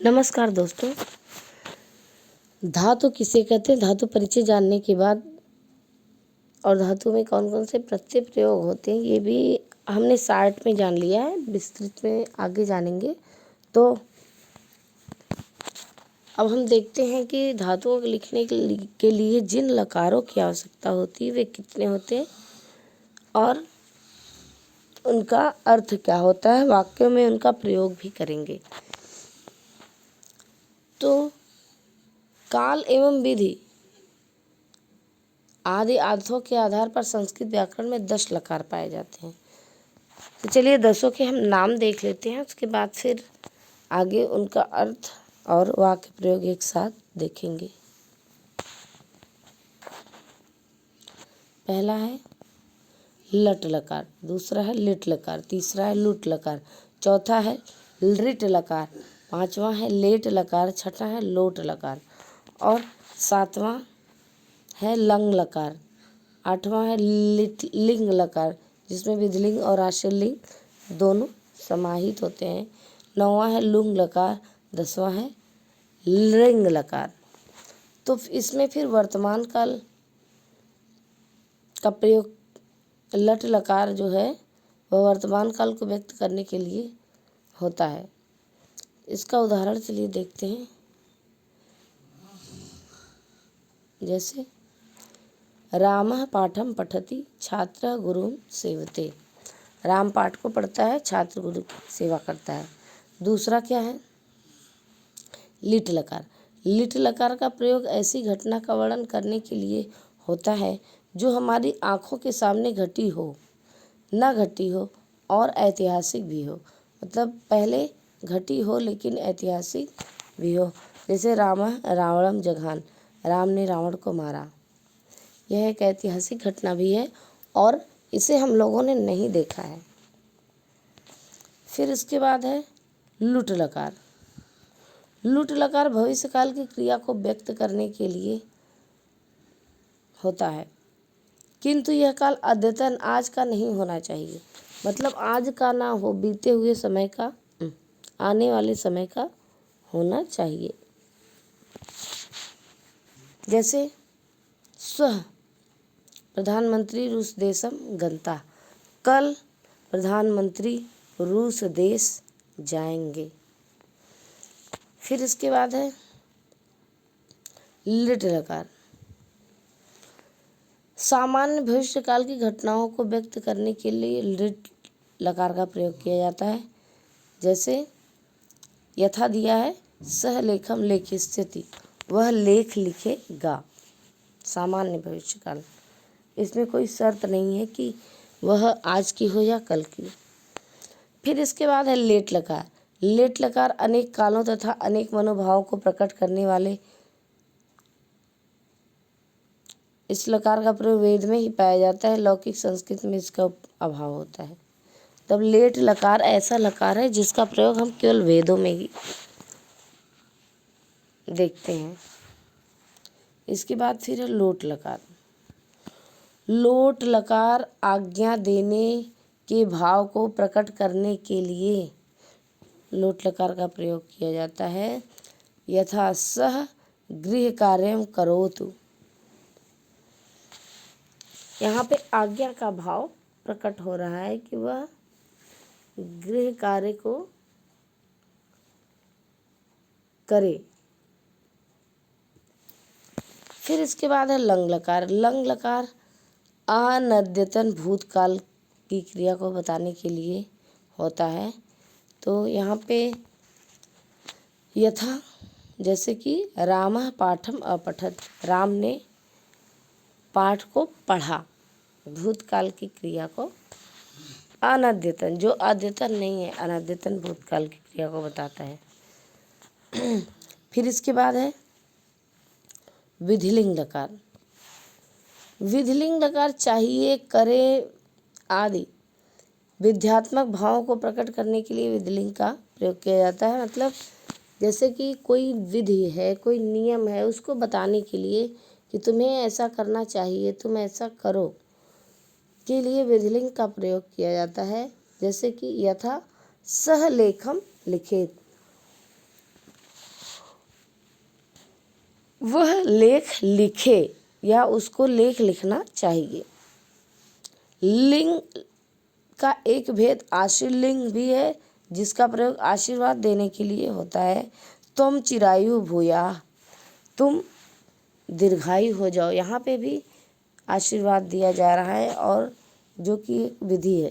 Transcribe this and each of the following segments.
नमस्कार दोस्तों। धातु किसे कहते हैं, धातु परिचय जानने के बाद और धातु में कौन कौन से प्रत्यय प्रयोग होते हैं ये भी हमने शार्ट में जान लिया है, विस्तृत में आगे जानेंगे। तो अब हम देखते हैं कि धातुओं को लिखने के लिए जिन लकारों की आवश्यकता होती है वे कितने होते हैं और उनका अर्थ क्या होता है, वाक्यों में उनका प्रयोग भी करेंगे। तो काल एवं विधि आदि अर्थों के आधार पर संस्कृत व्याकरण में 10 लकार पाए जाते हैं। तो चलिए 10 के हम नाम देख लेते हैं, उसके बाद फिर आगे उनका अर्थ और वाक्य प्रयोग एक साथ देखेंगे। पहला है लट लकार, दूसरा है लिट लकार, तीसरा है लुट लकार, चौथा है लृट लकार, पांचवा है लेट लकार, छठा है लोट लकार और सातवां है लंग लकार, आठवां है लिंग लकार जिसमें विधिलिंग और आश्रयलिंग दोनों समाहित होते हैं, नौवां है लुंग लकार, 10वां है लिंग लकार। तो इसमें फिर वर्तमान काल का प्रयोग लट लकार जो है वह वर्तमान काल को व्यक्त करने के लिए होता है। इसका उदाहरण चलिए देखते हैं। जैसे रामः पाठम पठति छात्र गुरुं सेवते, राम पाठ को पढ़ता है, छात्र गुरु की सेवा करता है। दूसरा क्या है लिट लकार, लिट लकार का प्रयोग ऐसी घटना का वर्णन करने के लिए होता है जो हमारी आँखों के सामने घटी हो, न घटी हो और ऐतिहासिक भी हो, मतलब पहले घटी हो लेकिन ऐतिहासिक भी हो। जैसे रामः रावणम जघान, राम ने रावण को मारा, यह एक ऐतिहासिक घटना भी है और इसे हम लोगों ने नहीं देखा है। फिर इसके बाद है लुट लकार, लुट लकार भविष्यकाल की क्रिया को व्यक्त करने के लिए होता है, किंतु यह काल अद्यतन आज का नहीं होना चाहिए, मतलब आज का ना हो, बीते हुए समय का, आने वाले समय का होना चाहिए। जैसे स्वः प्रधानमंत्री रूस देशम गंता, कल प्रधानमंत्री रूस देश जाएंगे। फिर इसके बाद है लिट लकार, सामान्य भविष्यकाल की घटनाओं को व्यक्त करने के लिए लिट लकार का प्रयोग किया जाता है। जैसे यथा दिया है सह लेखम लेखिष्यति, वह लेख लिखेगा, सामान्य भविष्यकाल, इसमें कोई शर्त नहीं है कि वह आज की हो या कल की। फिर इसके बाद है लेट लकार, लेट लकार अनेक कालों तथा अनेक मनोभावों को प्रकट करने वाले इस लकार का प्रयोग वेद में ही पाया जाता है, लौकिक संस्कृत में इसका अभाव होता है। तब लेट लकार ऐसा लकार है जिसका प्रयोग हम केवल वेदों में ही देखते हैं। इसके बाद फिर है लोट लकार, लोट लकार आज्ञा देने के भाव को प्रकट करने के लिए लोट लकार का प्रयोग किया जाता है। यथा सह गृह कार्यम करोतु, यहाँ पे आज्ञा का भाव प्रकट हो रहा है कि वह गृह कार्य को करे। फिर इसके बाद है लंग लकार, लंग लकार अनद्यतन भूतकाल की क्रिया को बताने के लिए होता है। तो यहाँ पे यथा, जैसे कि रामः पाठम अपठत, राम ने पाठ को पढ़ा, भूतकाल की क्रिया को अनद्यतन, जो अद्यतन नहीं है, अनद्यतन भूतकाल की क्रिया को बताता है। फिर इसके बाद है विधिलिंग लकार, विधिलिंग लकार चाहिए, करे आदि विध्यात्मक भावों को प्रकट करने के लिए विधिलिंग का प्रयोग किया जाता है। मतलब जैसे कि कोई विधि है, कोई नियम है, उसको बताने के लिए कि तुम्हें ऐसा करना चाहिए, तुम ऐसा करो, के लिए विधिलिंग का प्रयोग किया जाता है। जैसे कि यथा सह लेखम लिखेत, वह लेख लिखे या उसको लेख लिखना चाहिए। लिंग का एक भेद आशीर्लिंग भी है, जिसका प्रयोग आशीर्वाद देने के लिए होता है। तुम चिरायु भूयाः, तुम दीर्घायु हो जाओ। यहाँ पे भी आशीर्वाद दिया जा रहा है और जो कि एक विधि है।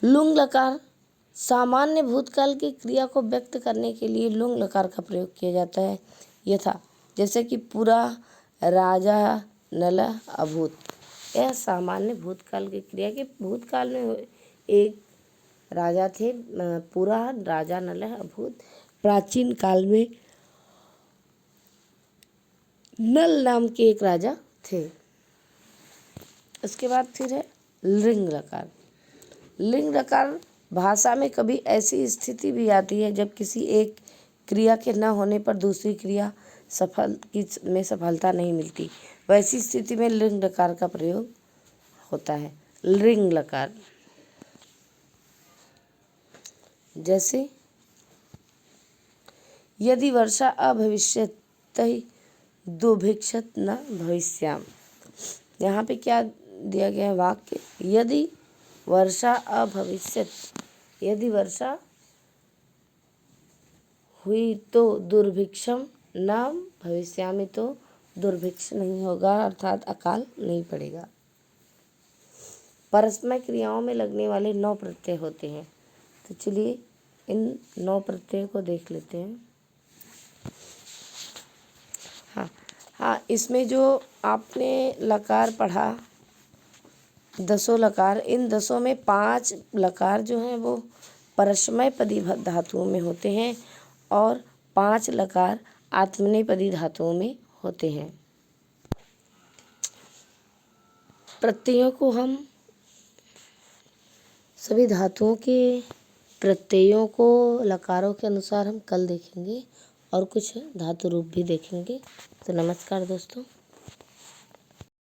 लुंग लकार सामान्य भूतकाल की क्रिया को व्यक्त करने के लिए लुंग लकार का प्रयोग किया जाता है। यथा जैसे कि पुरा राजा नलः अभूत्, यह सामान्य भूतकाल की क्रिया के भूतकाल में एक राजा थे, पुरा राजा नलः अभूत्। प्राचीन काल में नल नाम के एक राजा थे। इसके बाद फिर है लिंग लकार। लिंग लकार भाषा में कभी ऐसी स्थिति भी आती है जब किसी एक क्रिया के न होने पर दूसरी क्रिया में सफलता नहीं मिलती, वैसी स्थिति में लिंग लकार का प्रयोग होता है। लिंग लकार जैसे यदि वर्षा अभविष्यत् तर्हि दुर्भिक्षत् न भविष्याम। यहाँ पे क्या दिया गया है वाक्य, यदि वर्षा अभविष्यत्, यदि वर्षा हुई तो दुर्भिक्षम न भविष्यामि, तो दुर्भिक्ष नहीं होगा, अर्थात अकाल नहीं पड़ेगा। परस्मै क्रियाओं में लगने वाले 9 प्रत्यय होते हैं, तो चलिए इन 9 प्रत्ययों को देख लेते हैं। हाँ, इसमें जो आपने लकार पढ़ा 10 लकार, इन 10 में 5 लकार जो हैं वो परस्मैपदी धातुओं में होते हैं और 5 लकार आत्मनेपदी धातुओं में होते हैं। प्रत्ययों को हम सभी धातुओं के प्रत्ययों को लकारों के अनुसार हम कल देखेंगे और कुछ धातु रूप भी देखेंगे। तो नमस्कार दोस्तों।